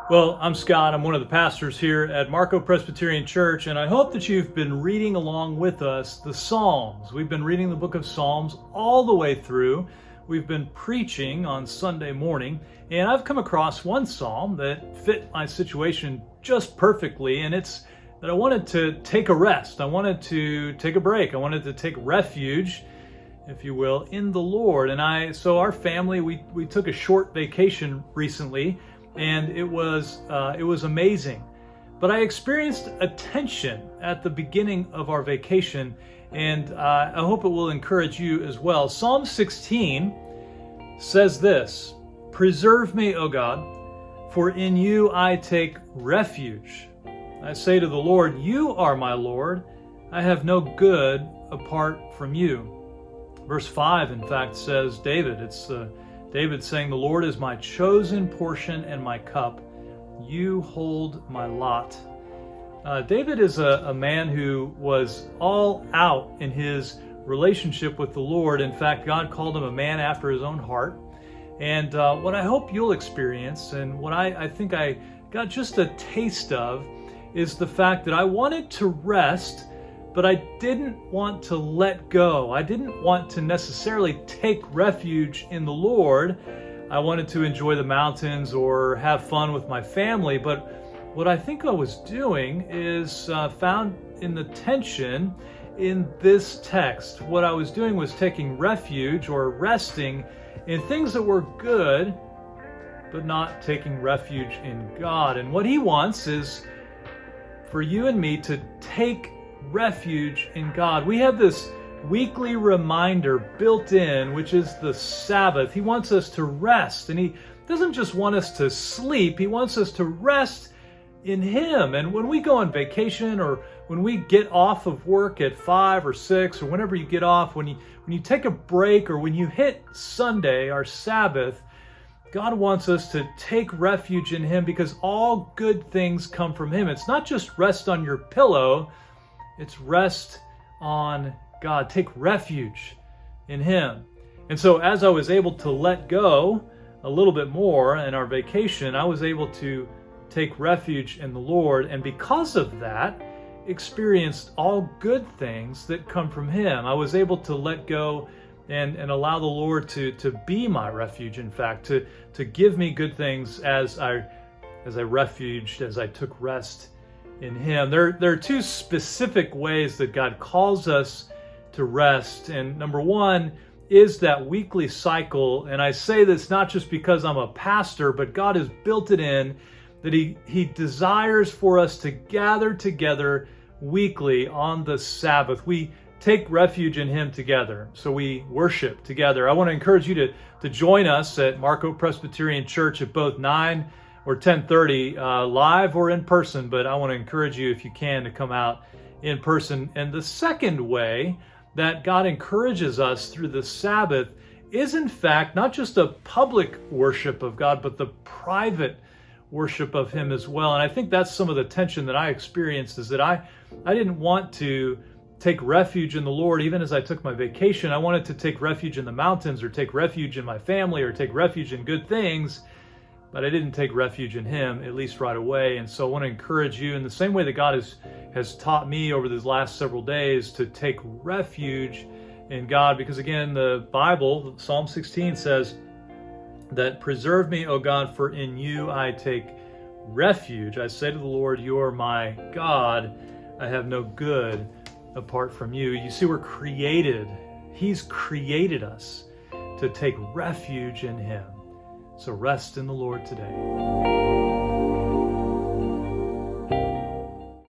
Well, I'm Scott. I'm one of the pastors here at Marco Presbyterian Church, and I hope that you've been reading along with us the Psalms. We've been reading the book of Psalms all the way through. We've been preaching on Sunday morning, and I've come across one psalm that fit my situation just perfectly, and it's that I wanted to take a rest. I wanted to take a break. I wanted to take refuge, if you will, in the Lord. And so our family, we took a short vacation recently, and it was amazing. But I experienced a tension at the beginning of our vacation, and I hope it will encourage you as well. Psalm 16 says this: "Preserve me, O God, for in you I take refuge. I say to the Lord, you are my Lord. I have no good apart from you." Verse 5, in fact, says David saying, "The Lord is my chosen portion and my cup. You hold my lot." David is a man who was all out in his relationship with the Lord. In fact, God called him a man after his own heart. And what I hope you'll experience, and what I think I got just a taste of, is the fact that I wanted to rest, but I didn't want to let go. I didn't want to necessarily take refuge in the Lord. I wanted to enjoy the mountains or have fun with my family, but what I think I was doing is found in the tension in this text. What I was doing was taking refuge or resting in things that were good, but not taking refuge in God. And what He wants is for you and me to take refuge in God. We have this weekly reminder built in, which is the Sabbath. He wants us to rest, and He doesn't just want us to sleep. He wants us to rest in Him. And when we go on vacation, or when we get off of work at 5 or 6, or whenever you get off, when you take a break, or when you hit Sunday, our Sabbath, God wants us to take refuge in Him, because all good things come from Him. It's not just rest on your pillow, it's rest on God. Take refuge in Him. And so as I was able to let go a little bit more in our vacation, I was able to take refuge in the Lord, and because of that, experienced all good things that come from Him. I was able to let go and allow the Lord to be my refuge, in fact, to give me good things as I refuged, as I took rest in Him. There are two specific ways that God calls us to rest. And number one is that weekly cycle. And I say this not just because I'm a pastor, but God has built it in, that He desires for us to gather together weekly on the Sabbath. We take refuge in Him together. So we worship together. I want to encourage you to join us at Marco Presbyterian Church at both 9 or 10:30, live or in person, but I want to encourage you, if you can, to come out in person. And the second way that God encourages us through the Sabbath is, in fact, not just a public worship of God, but the private worship of Him as well. And I think that's some of the tension that I experienced, is that I didn't want to take refuge in the Lord even as I took my vacation. I wanted to take refuge in the mountains, or take refuge in my family, or take refuge in good things, but I didn't take refuge in Him, at least right away. And so I want to encourage you in the same way that God has taught me over these last several days to take refuge in God. Because again, the Bible, Psalm 16 says that, "Preserve me, O God, for in you I take refuge. I say to the Lord, you are my God. I have no good apart from you." You see, we're created. He's created us to take refuge in Him. So rest in the Lord today.